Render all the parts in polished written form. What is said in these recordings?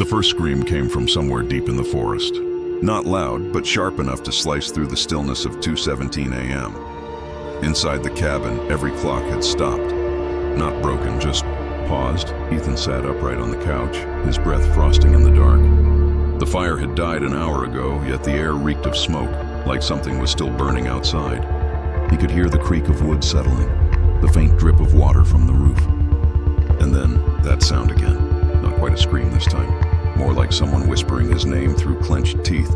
The first scream came from somewhere deep in the forest. Not loud, but sharp enough to slice through the stillness of 2:17 a.m. Inside the cabin, every clock had stopped. Not broken, just paused. Ethan sat upright on the couch, his breath frosting in the dark. The fire had died an hour ago, yet the air reeked of smoke, like something was still burning outside. He could hear the creak of wood settling, the faint drip of water from the roof. And then that sound again. Not quite a scream this time, more like someone whispering his name through clenched teeth.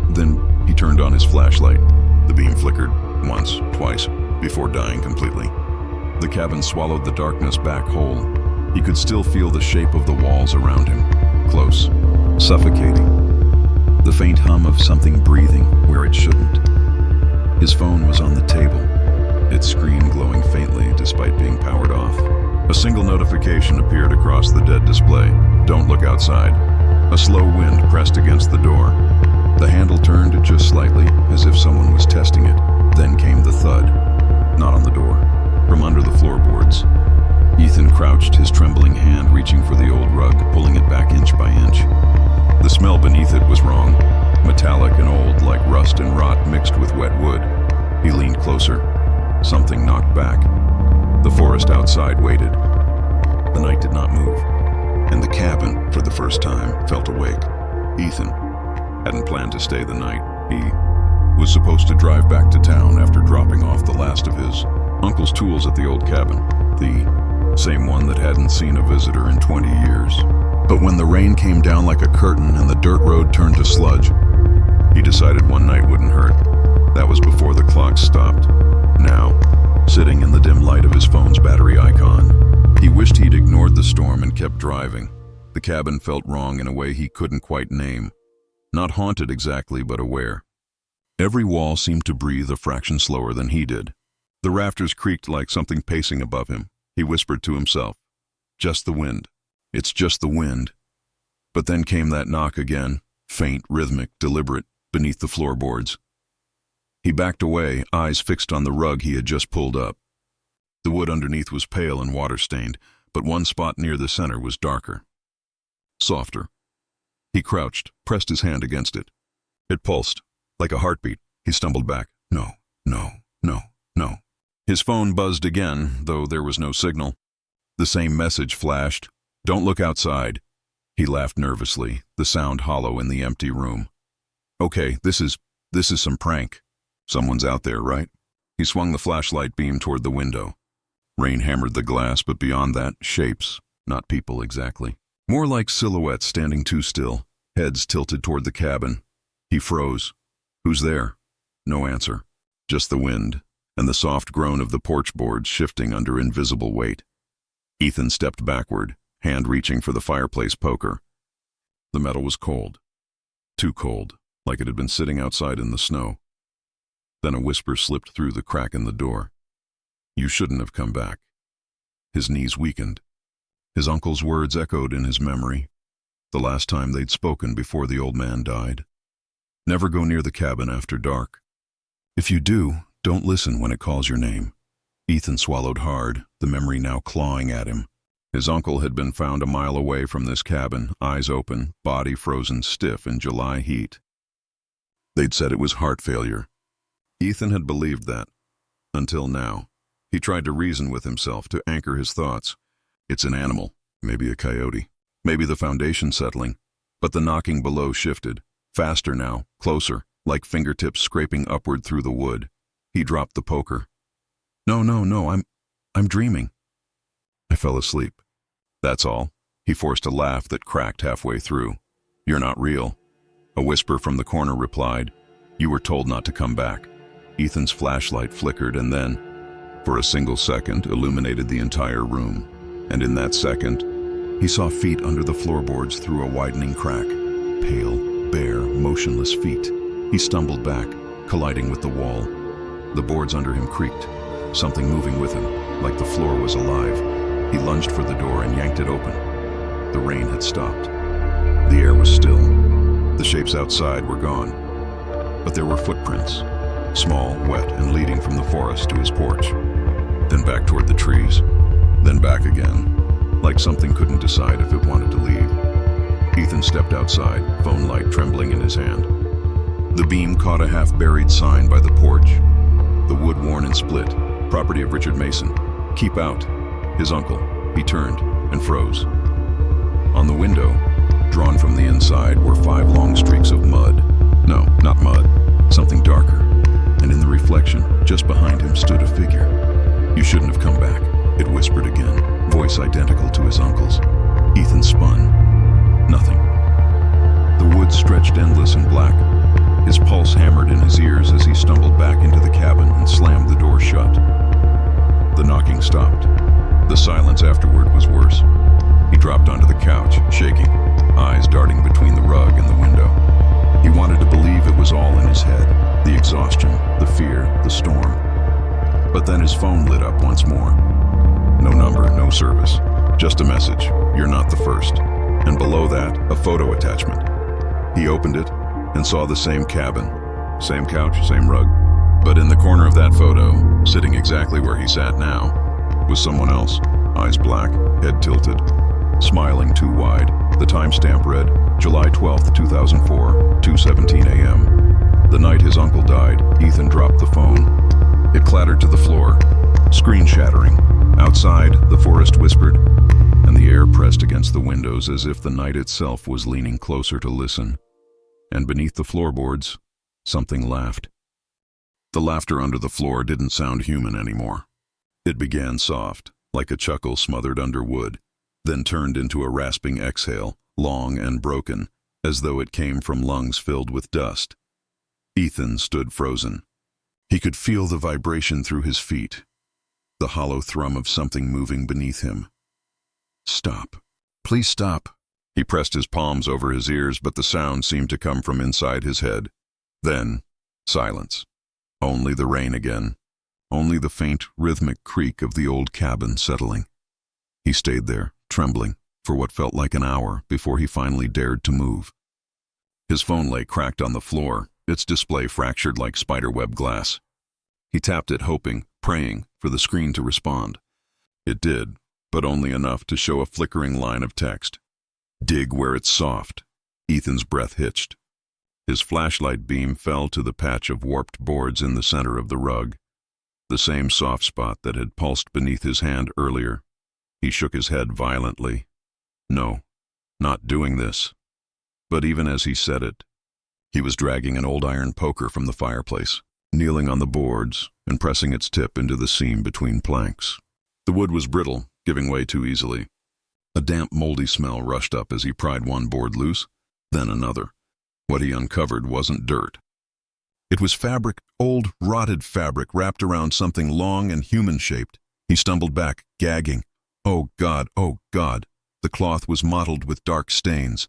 Then he turned on his flashlight. The beam flickered once, twice, before dying completely. The cabin swallowed the darkness back whole. He could still feel the shape of the walls around him, close, suffocating. The faint hum of something breathing where it shouldn't. His phone was on the table, its screen glowing faintly despite being powered off. A single notification appeared across the dead display. Don't look outside. A slow wind pressed against the door. The handle turned just slightly, as if someone was testing it. Then came the thud. Not on the door. From under the floorboards. Ethan crouched, his trembling hand reaching for the old rug, pulling it back inch by inch. The smell beneath it was wrong. Metallic and old, like rust and rot mixed with wet wood. He leaned closer. Something knocked back. The forest outside waited. The night did not move, and the cabin, for the first time, felt awake. Ethan hadn't planned to stay the night. He was supposed to drive back to town after dropping off the last of his uncle's tools at the old cabin, the same one that hadn't seen a visitor in 20 years. But when the rain came down like a curtain and the dirt road turned to sludge, he decided one night wouldn't hurt. That was before the clock stopped. Now, sitting in the dim light of his phone's battery icon, he wished he'd ignored the storm and kept driving. The cabin felt wrong in a way he couldn't quite name. Not haunted exactly, but aware. Every wall seemed to breathe a fraction slower than he did. The rafters creaked like something pacing above him. He whispered to himself, "Just the wind. It's just the wind." But then came that knock again, faint, rhythmic, deliberate, beneath the floorboards. He backed away, eyes fixed on the rug he had just pulled up. The wood underneath was pale and water-stained, but one spot near the center was darker. Softer. He crouched, pressed his hand against it. It pulsed, like a heartbeat. He stumbled back. No, no, no, no. His phone buzzed again, though there was no signal. The same message flashed. "Don't look outside." He laughed nervously, the sound hollow in the empty room. "Okay, this is some prank. Someone's out there, right?" He swung the flashlight beam toward the window. Rain hammered the glass, but beyond that, shapes, not people exactly. More like silhouettes standing too still, heads tilted toward the cabin. He froze. "Who's there?" No answer. Just the wind, and the soft groan of the porch boards shifting under invisible weight. Ethan stepped backward, hand reaching for the fireplace poker. The metal was cold. Too cold, like it had been sitting outside in the snow. Then a whisper slipped through the crack in the door. "You shouldn't have come back." His knees weakened. His uncle's words echoed in his memory, the last time they'd spoken before the old man died. "Never go near the cabin after dark. If you do, don't listen when it calls your name." Ethan swallowed hard, the memory now clawing at him. His uncle had been found a mile away from this cabin, eyes open, body frozen stiff in July heat. They'd said it was heart failure. Ethan had believed that, until now. He tried to reason with himself, to anchor his thoughts. It's an animal, maybe a coyote, maybe the foundation settling. But the knocking below shifted, faster now, closer, like fingertips scraping upward through the wood. He dropped the poker. No, I'm dreaming." "I fell asleep. That's all." He forced a laugh that cracked halfway through. "You're not real." A whisper from the corner replied, "You were told not to come back." Ethan's flashlight flickered and then, for a single second, illuminated the entire room. And in that second, he saw feet under the floorboards through a widening crack. Pale, bare, motionless feet. He stumbled back, colliding with the wall. The boards under him creaked, something moving with him, like the floor was alive. He lunged for the door and yanked it open. The rain had stopped. The air was still. The shapes outside were gone. But there were footprints. Small, wet, and leading from the forest to his porch. Then back toward the trees. Then back again, like something couldn't decide if it wanted to leave. Ethan stepped outside, phone light trembling in his hand. The beam caught a half-buried sign by the porch. The wood worn and split, property of Richard Mason. Keep out. His uncle. He turned and froze. On the window, drawn from the inside, were 5 long streaks of mud. No, not mud, something darker. And in the reflection, just behind him, stood a figure. "You shouldn't have come back," it whispered again, voice identical to his uncle's. Ethan spun. Nothing. The woods stretched endless and black. His pulse hammered in his ears as he stumbled back into the cabin and slammed the door shut. The knocking stopped. The silence afterward was worse. He dropped onto the couch, shaking, eyes darting between the rug and the window. He wanted to believe it was all in his head, the exhaustion, the fear, the storm. But then his phone lit up once more. No number, no service, just a message, "You're not the first." And below that, a photo attachment. He opened it and saw the same cabin, same couch, same rug. But in the corner of that photo, sitting exactly where he sat now, was someone else, eyes black, head tilted, smiling too wide. The timestamp read, July 12th, 2004, 2:17 a.m. The night his uncle died, Ethan dropped the phone. It clattered to the floor, screen shattering. Outside, the forest whispered, and the air pressed against the windows as if the night itself was leaning closer to listen. And beneath the floorboards, something laughed. The laughter under the floor didn't sound human anymore. It began soft, like a chuckle smothered under wood, then turned into a rasping exhale, long and broken, as though it came from lungs filled with dust. Ethan stood frozen. He could feel the vibration through his feet, the hollow thrum of something moving beneath him. "Stop. Please stop." He pressed his palms over his ears, but the sound seemed to come from inside his head. Then, silence. Only the rain again. Only the faint, rhythmic creak of the old cabin settling. He stayed there, trembling, for what felt like an hour before he finally dared to move. His phone lay cracked on the floor, its display fractured like spiderweb glass. He tapped it, hoping, praying, for the screen to respond. It did, but only enough to show a flickering line of text. "Dig where it's soft." Ethan's breath hitched. His flashlight beam fell to the patch of warped boards in the center of the rug, the same soft spot that had pulsed beneath his hand earlier. He shook his head violently. No, not doing this. But even as he said it, he was dragging an old iron poker from the fireplace, kneeling on the boards and pressing its tip into the seam between planks. The wood was brittle, giving way too easily. A damp, moldy smell rushed up as he pried one board loose, then another. What he uncovered wasn't dirt. It was fabric, old, rotted fabric wrapped around something long and human-shaped. He stumbled back, gagging. Oh God, oh God! The cloth was mottled with dark stains.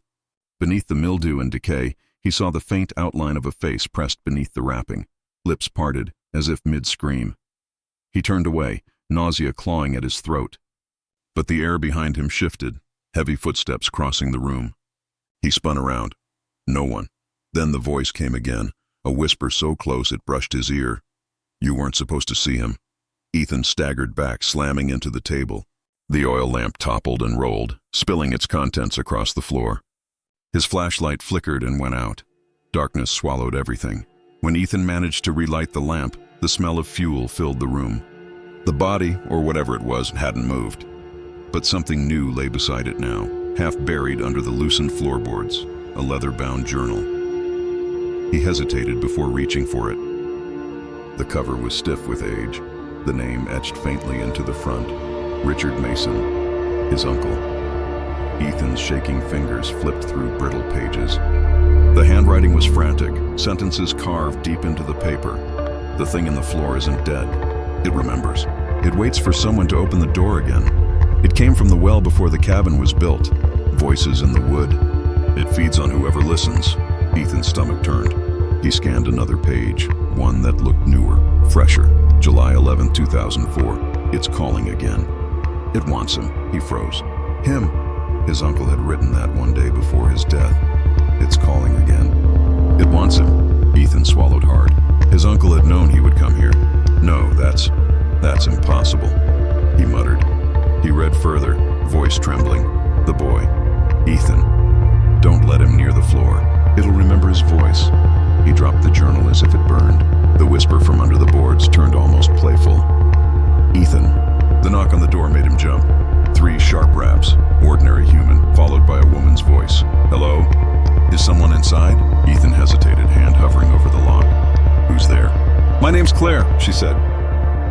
Beneath the mildew and decay, he saw the faint outline of a face pressed beneath the wrapping, lips parted, as if mid-scream. He turned away, nausea clawing at his throat. But the air behind him shifted, heavy footsteps crossing the room. He spun around. No one. Then the voice came again, a whisper so close it brushed his ear. "You weren't supposed to see him." Ethan staggered back, slamming into the table. The oil lamp toppled and rolled, spilling its contents across the floor. His flashlight flickered and went out. Darkness swallowed everything. When Ethan managed to relight the lamp, the smell of fuel filled the room. The body, or whatever it was, hadn't moved. But something new lay beside it now, half buried under the loosened floorboards, a leather-bound journal. He hesitated before reaching for it. The cover was stiff with age, the name etched faintly into the front. Richard Mason, his uncle. Ethan's shaking fingers flipped through brittle pages. The handwriting was frantic, sentences carved deep into the paper. "The thing in the floor isn't dead. It remembers. It waits for someone to open the door again. It came from the well before the cabin was built. Voices in the wood. It feeds on whoever listens." Ethan's stomach turned. He scanned another page, one that looked newer, fresher. July 11, 2004. It's calling again. It wants him. He froze. Him. His uncle had written that one day before his death. It's calling again. It wants him. Ethan swallowed hard. His uncle had known he would come here. "No, that's impossible," he muttered. He read further, voice trembling. "The boy. Ethan. Don't It'll remember his voice. He dropped the journal as if it burned. The whisper from under the boards turned almost playful. Ethan. The knock on the door made him jump. 3 sharp raps, ordinary human, followed by a woman's voice. Hello? Is someone inside? Ethan hesitated, hand hovering over the lock. Who's there? My name's Claire, she said.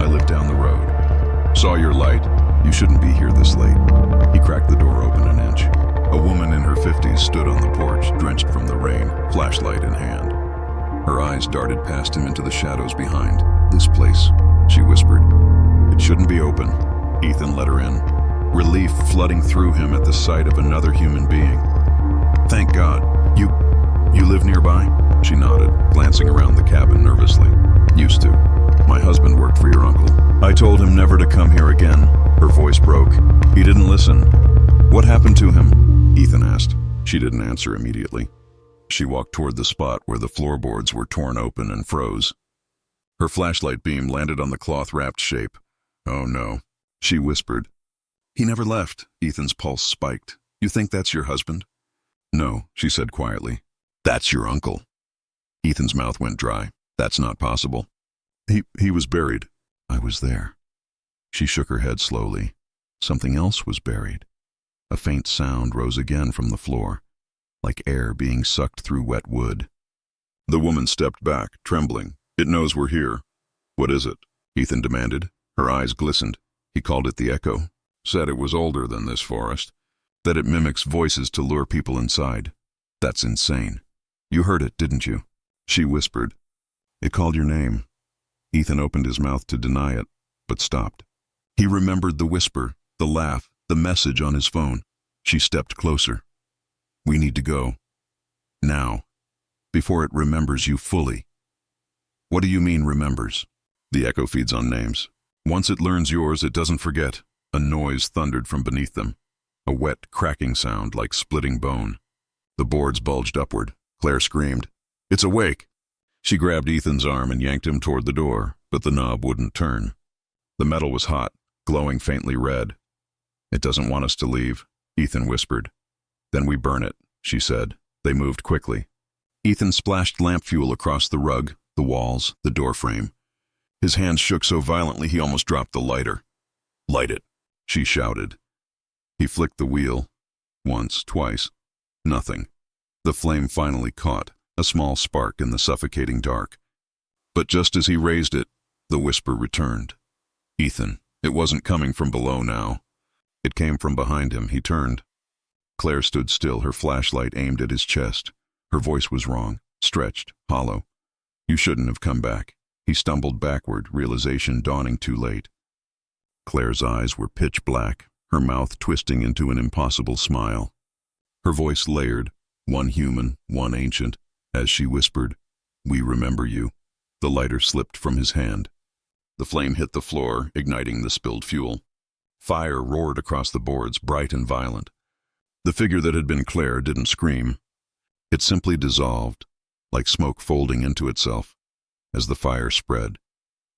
I live down the road. Saw your light. You shouldn't be here this late. He cracked the door open an inch. A woman in her 50s stood on the porch, drenched from the rain, flashlight in hand. Her eyes darted past him into the shadows behind. This place, she whispered. It shouldn't be open. Ethan let her in, relief flooding through him at the sight of another human being. Thank God. You live nearby? She nodded, glancing around the cabin nervously. Used to. My husband worked for your uncle. I told him never to come here again. Her voice broke. He didn't listen. What happened to him? Ethan asked. She didn't answer immediately. She walked toward the spot where the floorboards were torn open and froze. Her flashlight beam landed on the cloth-wrapped shape. Oh no, she whispered. He never left. Ethan's pulse spiked. You think that's your husband? No, she said quietly. That's your uncle. Ethan's mouth went dry. That's not possible. He was buried. I was there. She shook her head slowly. Something else was buried. A faint sound rose again from the floor, like air being sucked through wet wood. The woman stepped back, trembling. It knows we're here. What is it? Ethan demanded. Her eyes glistened. He called it the echo. Said it was older than this forest. That it mimics voices to lure people inside. That's insane. You heard it, didn't you? She whispered. It called your name. Ethan opened his mouth to deny it, but stopped. He remembered the whisper, the laugh, the message on his phone. She stepped closer. We need to go. Now. Before it remembers you fully. What do you mean remembers? The echo feeds on names. Once it learns yours, it doesn't forget. A noise thundered from beneath them. A wet, cracking sound like splitting bone. The boards bulged upward. Claire screamed. It's awake! She grabbed Ethan's arm and yanked him toward the door, but the knob wouldn't turn. The metal was hot, glowing faintly red. It doesn't want us to leave, Ethan whispered. Then we burn it, she said. They moved quickly. Ethan splashed lamp fuel across the rug, the walls, the doorframe. His hands shook so violently he almost dropped the lighter. Light it, she shouted. He flicked the wheel. Once, twice. Nothing. The flame finally caught, a small spark in the suffocating dark. But just as he raised it, the whisper returned. Ethan. It wasn't coming from below now. It came from behind him. He turned. Claire stood still, her flashlight aimed at his chest. Her voice was wrong, stretched, hollow. You shouldn't have come back. He stumbled backward, realization dawning too late. Claire's eyes were pitch black, her mouth twisting into an impossible smile. Her voice layered, one human, one ancient, as she whispered, We remember you. The lighter slipped from his hand. The flame hit the floor, igniting the spilled fuel. Fire roared across the boards, bright and violent. The figure that had been Claire didn't scream. It simply dissolved, like smoke folding into itself. As the fire spread,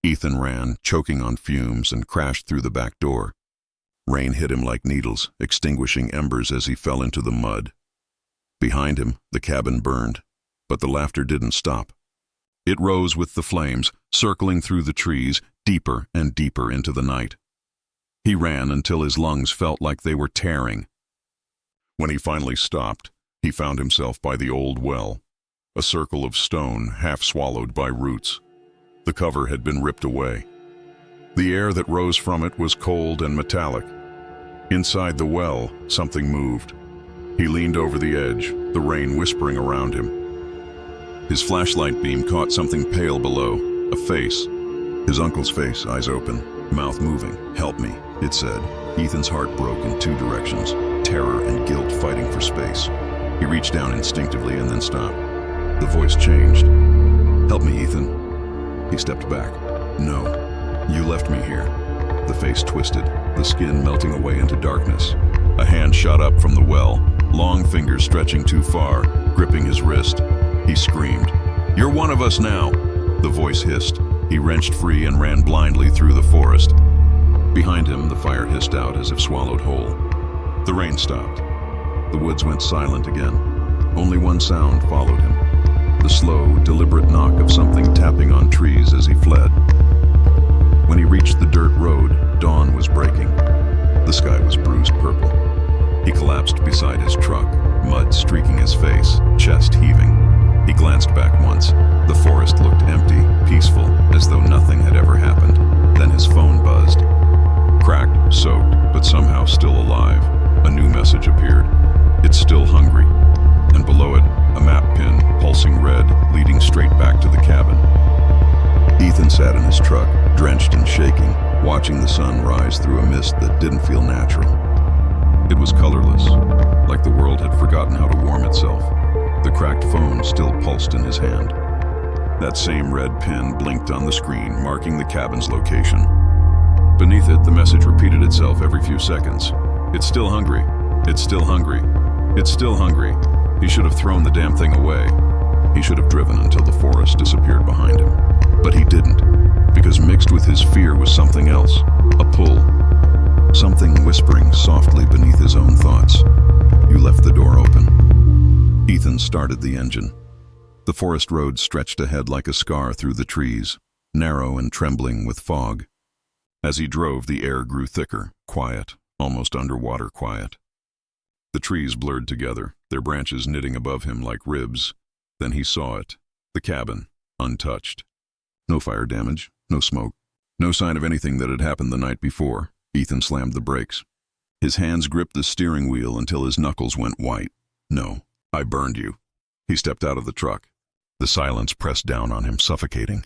Ethan ran, choking on fumes, and crashed through the back door. Rain hit him like needles, extinguishing embers as he fell into the mud. Behind him, the cabin burned, but the laughter didn't stop. It rose with the flames, circling through the trees, deeper and deeper into the night. He ran until his lungs felt like they were tearing. When he finally stopped, he found himself by the old well, a circle of stone half swallowed by roots. The cover had been ripped away. The air that rose from it was cold and metallic. Inside the well, something moved. He leaned over the edge, the rain whispering around him. His flashlight beam caught something pale below, a face. His uncle's face, eyes open, mouth moving. Help me, it said. Ethan's heart broke in two directions, terror and guilt fighting for space. He reached down instinctively and then stopped. The voice changed. Help me, Ethan. He stepped back. No, you left me here. The face twisted, the skin melting away into darkness. A hand shot up from the well, long fingers stretching too far, gripping his wrist. He screamed, You're one of us now! The voice hissed. He wrenched free and ran blindly through the forest. Behind him, the fire hissed out as if swallowed whole. The rain stopped. The woods went silent again. Only one sound followed him. The slow, deliberate knock of something tapping on trees as he fled. When he reached the dirt road, dawn was breaking. The sky was bruised purple. He collapsed beside his truck, mud streaking his face, chest heaving. He glanced back once. The forest looked empty, peaceful, as though nothing had ever happened. Then his phone buzzed. Cracked, soaked, but somehow still alive, a new message appeared. It's still hungry. And below it, a map pin, pulsing red, leading straight back to the cabin. Ethan sat in his truck, drenched and shaking, watching the sun rise through a mist that didn't feel natural. It was colorless, like the world had forgotten how to warm itself. The cracked phone still pulsed in his hand. That same red pin blinked on the screen, marking the cabin's location. Beneath it, the message repeated itself every few seconds. It's still hungry. It's still hungry. It's still hungry. He should have thrown the damn thing away. He should have driven until the forest disappeared behind him. But he didn't, because mixed with his fear was something else, a pull. Something whispering softly beneath his own thoughts. You left the door open. Ethan started the engine. The forest road stretched ahead like a scar through the trees, narrow and trembling with fog. As he drove, the air grew thicker, quiet, almost underwater quiet. The trees blurred together, their branches knitting above him like ribs. Then he saw it, the cabin, untouched. No fire damage, no smoke, no sign of anything that had happened the night before. Ethan slammed the brakes. His hands gripped the steering wheel until his knuckles went white. No, I burned you. He stepped out of the truck. The silence pressed down on him, suffocating.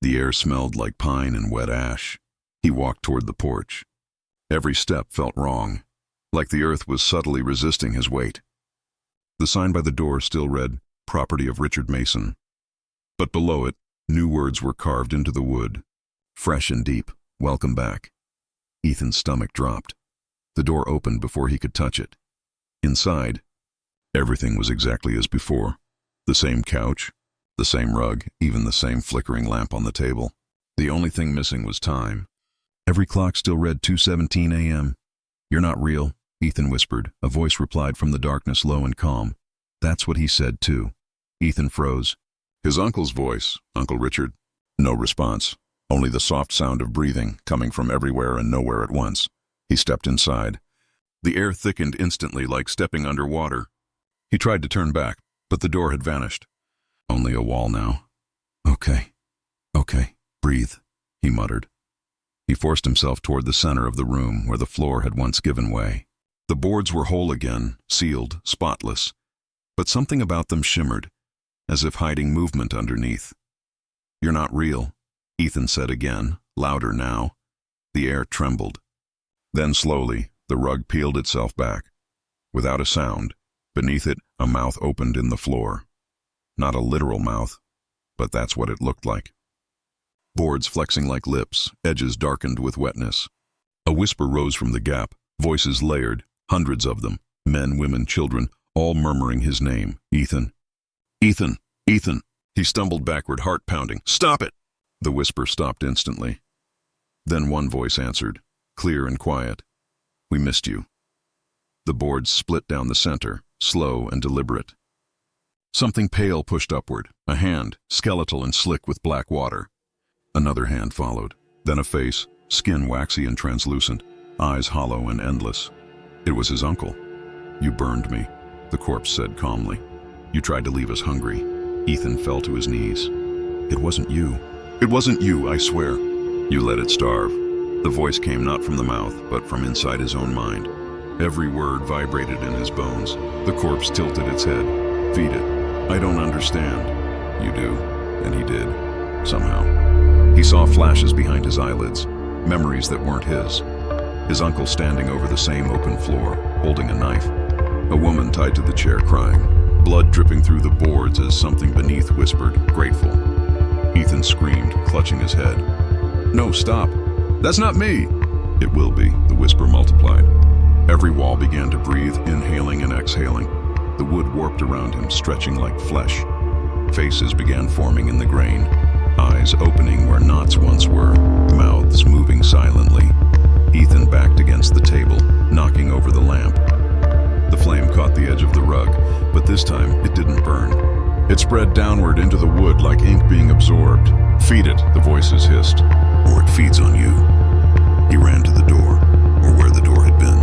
The air smelled like pine and wet ash. He walked toward the porch. Every step felt wrong, like the earth was subtly resisting his weight. The sign by the door still read, "Property of Richard Mason." But below it, new words were carved into the wood. Fresh and deep, "Welcome back." Ethan's stomach dropped. The door opened before he could touch it. Inside, everything was exactly as before. The same couch, the same rug, even the same flickering lamp on the table. The only thing missing was time. Every clock still read 2:17 a.m. "You're not real," Ethan whispered. A voice replied from the darkness, low and calm. That's what he said, too. Ethan froze. His uncle's voice, Uncle Richard. No response, only the soft sound of breathing coming from everywhere and nowhere at once. He stepped inside. The air thickened instantly, like stepping underwater. He tried to turn back, but the door had vanished. Only a wall now. Okay, breathe, he muttered. He forced himself toward the center of the room where the floor had once given way. The boards were whole again, sealed, spotless, but something about them shimmered, as if hiding movement underneath. "You're not real," Ethan said again, louder now. The air trembled. Then slowly, the rug peeled itself back. Without a sound, beneath it, a mouth opened in the floor. Not a literal mouth, but that's what it looked like. Boards flexing like lips, edges darkened with wetness. A whisper rose from the gap, voices layered, hundreds of them, men, women, children, all murmuring his name. Ethan. Ethan. Ethan. He stumbled backward, heart pounding. "Stop it!" The whisper stopped instantly. Then one voice answered, clear and quiet. "We missed you." The boards split down the center, slow and deliberate. Something pale pushed upward, a hand, skeletal and slick with black water. Another hand followed, then a face, skin waxy and translucent, eyes hollow and endless. It was his uncle. "You burned me," the corpse said calmly. "You tried to leave us hungry." Ethan fell to his knees. "It wasn't you. It wasn't you, I swear." "You let it starve." The voice came not from the mouth, but from inside his own mind. Every word vibrated in his bones. The corpse tilted its head. "Feed it." "I don't understand." "You do." And he did, somehow. He saw flashes behind his eyelids, memories that weren't his. His uncle standing over the same open floor, holding a knife. A woman tied to the chair crying, blood dripping through the boards as something beneath whispered, "Grateful." Ethan screamed, clutching his head. "No, stop. That's not me." "It will be," the whisper multiplied. Every wall began to breathe, inhaling and exhaling. The wood warped around him, stretching like flesh. Faces began forming in the grain, eyes opening where knots once were, mouths moving silently. Ethan backed against the table, knocking over the lamp. The flame caught the edge of the rug, But this time, it didn't burn. It spread downward into the wood like ink being absorbed. "Feed it," the voices hissed, "or it feeds on you." He ran to the door, or where the door had been.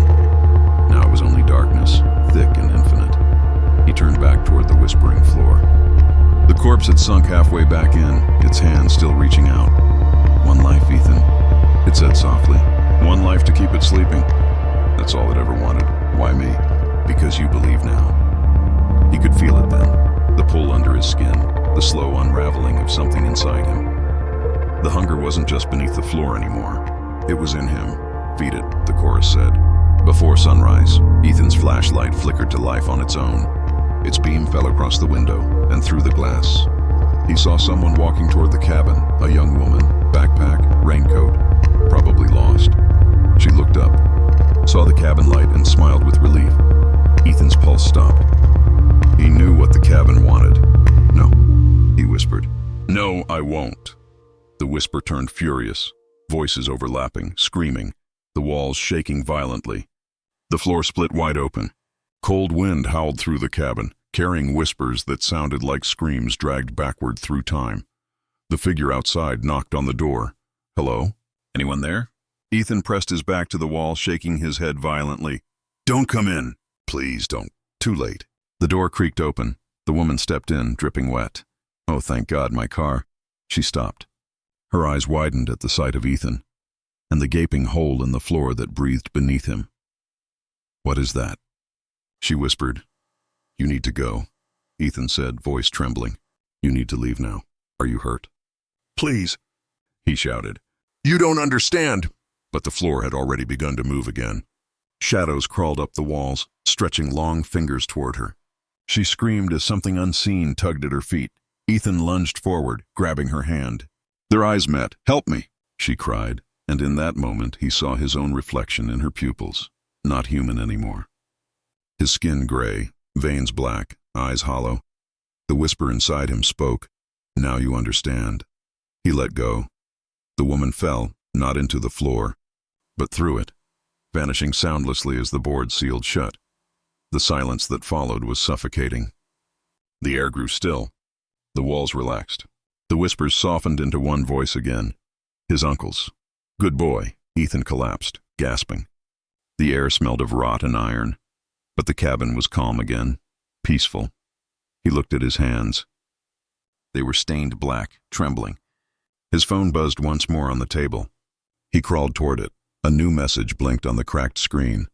Now it was only darkness, thick and infinite. He turned back toward the whispering floor. The corpse had sunk halfway back in, its hand still reaching out. "One life, Ethan," it said softly. "One life to keep it sleeping. That's all it ever wanted. Why me? Because you believe now." He could feel it then, the pull under his skin, the slow unraveling of something inside him. The hunger wasn't just beneath the floor anymore. It was in him. "Feed it," the chorus said. Before sunrise, Ethan's flashlight flickered to life on its own. Its beam fell across the window and through the glass. He saw someone walking toward the cabin, a young woman, backpack, raincoat, probably lost. She looked up, saw the cabin light and smiled with relief. Ethan's pulse stopped. He knew what the cabin wanted. "No," he whispered. "No, I won't." The whisper turned furious, voices overlapping, screaming, the walls shaking violently. The floor split wide open. Cold wind howled through the cabin, carrying whispers that sounded like screams dragged backward through time. The figure outside knocked on the door. "Hello? Anyone there?" Ethan pressed his back to the wall, shaking his head violently. "Don't come in. Please don't. Too late." The door creaked open. The woman stepped in, dripping wet. "Oh, thank God, my car." She stopped. Her eyes widened at the sight of Ethan, and the gaping hole in the floor that breathed beneath him. "What is that?" She whispered. "You need to go," Ethan said, voice trembling. "You need to leave now. Are you hurt?" "Please," he shouted. "You don't understand." But the floor had already begun to move again. Shadows crawled up the walls, stretching long fingers toward her. She screamed as something unseen tugged at her feet. Ethan lunged forward, grabbing her hand. Their eyes met. "Help me," she cried, and in that moment he saw his own reflection in her pupils, not human anymore. His skin gray, veins black, eyes hollow. The whisper inside him spoke. "Now you understand." He let go. The woman fell, not into the floor, but through it, vanishing soundlessly as the board sealed shut. The silence that followed was suffocating. The air grew still. The walls relaxed. The whispers softened into one voice again. His uncle's. "Good boy." Ethan collapsed, gasping. The air smelled of rot and iron, but the cabin was calm again, peaceful. He looked at his hands. They were stained black, trembling. His phone buzzed once more on the table. He crawled toward it. A new message blinked on the cracked screen.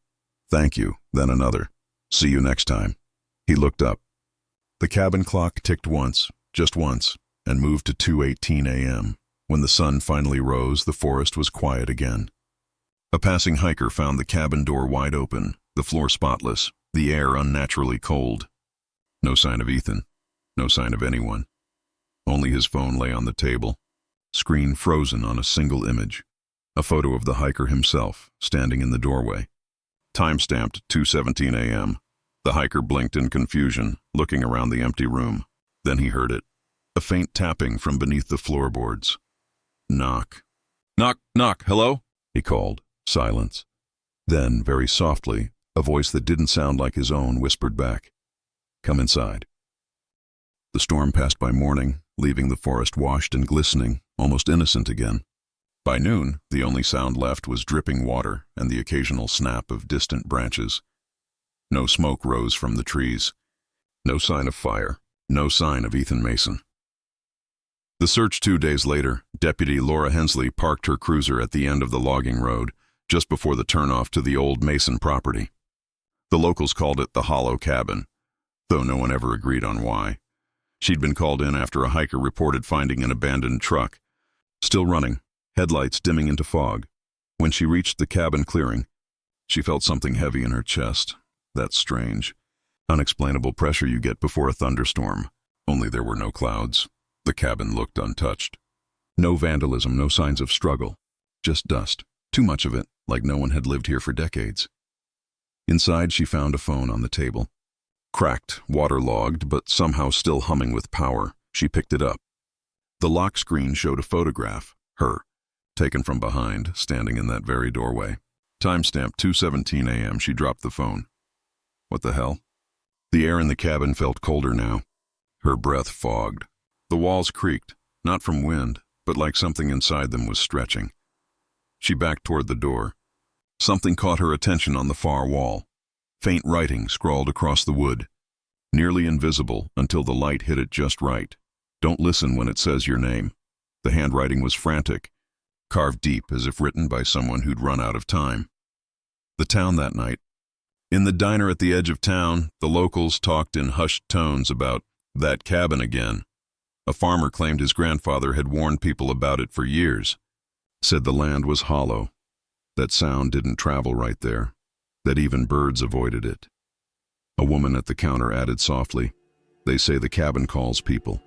"Thank you," then another. "See you next time." He looked up. The cabin clock ticked once, just once, and moved to 2:18 a.m. When the sun finally rose, the forest was quiet again. A passing hiker found the cabin door wide open, the floor spotless, the air unnaturally cold. No sign of Ethan. No sign of anyone. Only his phone lay on the table, screen frozen on a single image. A photo of the hiker himself, standing in the doorway. Time-stamped 2:17 a.m. The hiker blinked in confusion, looking around the empty room. Then he heard it. A faint tapping from beneath the floorboards. Knock. "Knock, knock, hello?" he called. Silence. Then, very softly, a voice that didn't sound like his own whispered back, "Come inside." The storm passed by morning, leaving the forest washed and glistening, almost innocent again. By noon, the only sound left was dripping water and the occasional snap of distant branches. No smoke rose from the trees. No sign of fire. No sign of Ethan Mason. The search 2 days later, Deputy Laura Hensley parked her cruiser at the end of the logging road, just before the turnoff to the old Mason property. The locals called it the Hollow Cabin, though no one ever agreed on why. She'd been called in after a hiker reported finding an abandoned truck, still running, headlights dimming into fog. When she reached the cabin clearing, she felt something heavy in her chest. That strange, unexplainable pressure you get before a thunderstorm. Only there were no clouds. The cabin looked untouched. No vandalism, no signs of struggle. Just dust. Too much of it, like no one had lived here for decades. Inside, she found a phone on the table. Cracked, waterlogged, but somehow still humming with power. She picked it up. The lock screen showed a photograph, her, taken from behind, standing in that very doorway. Timestamp 2:17 a.m. She dropped the phone. What the hell? The air in the cabin felt colder now. Her breath fogged. The walls creaked, not from wind, but like something inside them was stretching. She backed toward the door. Something caught her attention on the far wall. Faint writing scrawled across the wood. Nearly invisible until the light hit it just right. Don't listen when it says your name. The handwriting was frantic, carved deep as if written by someone who'd run out of time. The town that night. In the diner at the edge of town, the locals talked in hushed tones about that cabin again. A farmer claimed his grandfather had warned people about it for years. Said the land was hollow, that sound didn't travel right there, that even birds avoided it. A woman at the counter added softly, "They say the cabin calls people.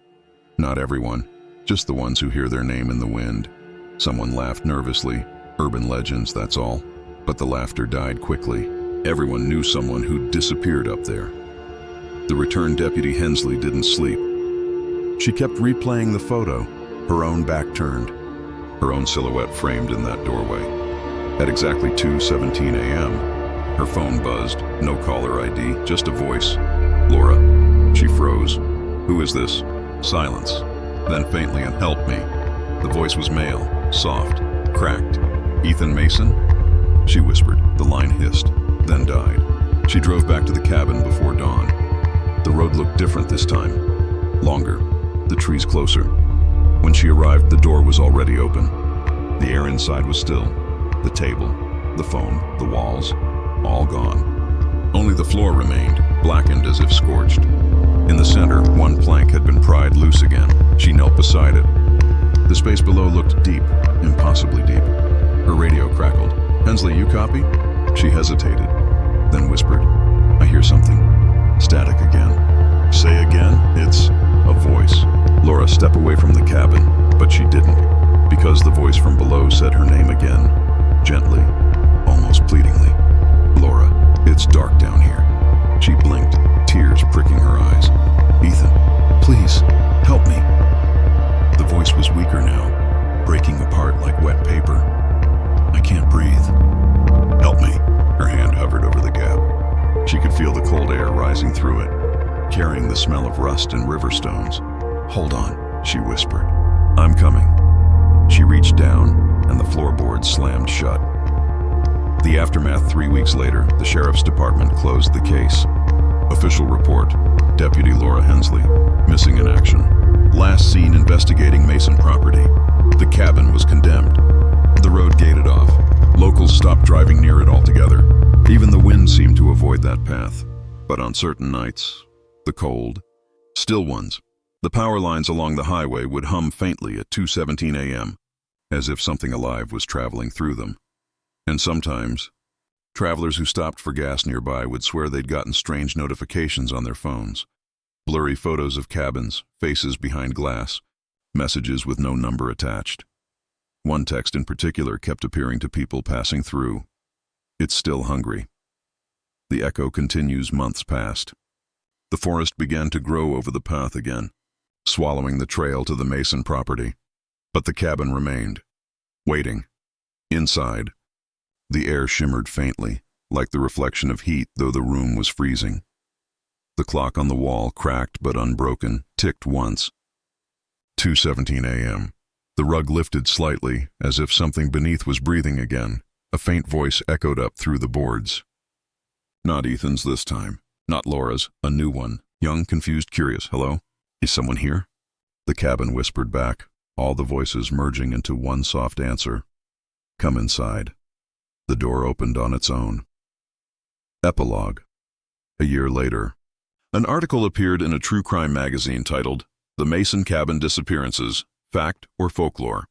Not everyone, just the ones who hear their name in the wind." Someone laughed nervously. "Urban legends, that's all." But the laughter died quickly. Everyone knew someone who'd disappeared up there. The returned Deputy Hensley didn't sleep. She kept replaying the photo, her own back turned, her own silhouette framed in that doorway. At exactly 2:17 a.m., her phone buzzed, no caller ID, just a voice. "Laura." She froze. "Who is this?" Silence. Then faintly, "And help me." The voice was male, soft, cracked. "Ethan Mason?" She whispered. The line hissed, then died. She drove back to the cabin before dawn. The road looked different this time. Longer, the trees closer. When she arrived, the door was already open. The air inside was still. The table, the phone, the walls, all gone. Only the floor remained, blackened as if scorched. In the center, one plank had been pried loose again. She knelt beside it. The space below looked deep, impossibly deep. Her radio crackled. "Hensley, you copy?" She hesitated, then whispered, "I hear something." Static again. "Say again?" "It's a voice." Laura stepped away from the cabin, but she didn't, because the voice from below said her name again, gently, almost pleadingly. "Laura, it's dark down here." She blinked, tears pricking her eyes. "Ethan, please, help me." The voice was weaker now, breaking apart like wet paper. "I can't breathe." "Help me." Her hand hovered over the gap. She could feel the cold air rising through it, carrying the smell of rust and river stones. "Hold on," she whispered. "I'm coming." She reached down, and the floorboards slammed shut. The aftermath: 3 weeks later, the sheriff's department closed the case. Official report: Deputy Laura Hensley, missing in action. Last seen investigating Mason property. The cabin was condemned. The road gated off. Locals stopped driving near it altogether. Even the wind seemed to avoid that path. But on certain nights, the cold, still ones, the power lines along the highway would hum faintly at 2:17 a.m., as if something alive was traveling through them. And sometimes, travelers who stopped for gas nearby would swear they'd gotten strange notifications on their phones. Blurry photos of cabins, faces behind glass, messages with no number attached. One text in particular kept appearing to people passing through. "It's still hungry." The echo continues months past. The forest began to grow over the path again, swallowing the trail to the Mason property. But the cabin remained, waiting. Inside, the air shimmered faintly, like the reflection of heat, though the room was freezing. The clock on the wall, cracked but unbroken, ticked once. 2:17 a.m. The rug lifted slightly, as if something beneath was breathing again. A faint voice echoed up through the boards. Not Ethan's this time. Not Laura's, a new one. Young, confused, curious. "Hello? Is someone here?" The cabin whispered back, all the voices merging into one soft answer. "Come inside." The door opened on its own. Epilogue. A year later. An article appeared in a true crime magazine titled, "The Mason Cabin Disappearances, Fact or Folklore?"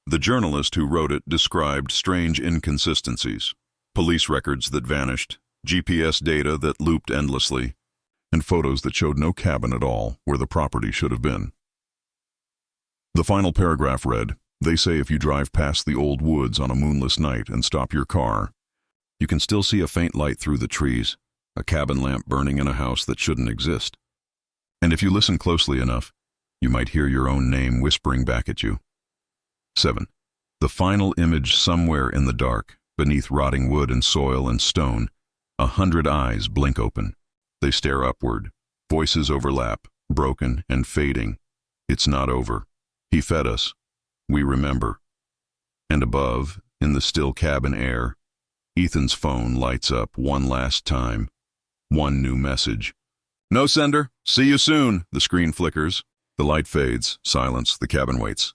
The journalist who wrote it described strange inconsistencies, police records that vanished, GPS data that looped endlessly, and photos that showed no cabin at all where the property should have been. The final paragraph read, "They say if you drive past the old woods on a moonless night and stop your car, you can still see a faint light through the trees, a cabin lamp burning in a house that shouldn't exist. And if you listen closely enough, you might hear your own name whispering back at you." 7. The final image: somewhere in the dark, beneath rotting wood and soil and stone, 100 eyes blink open. They stare upward. Voices overlap, broken and fading. It's not over. He fed us. We remember. And above, in the still cabin air, Ethan's phone lights up one last time. One new message. "No sender. See you soon." The screen flickers. The light fades. Silence. The cabin waits.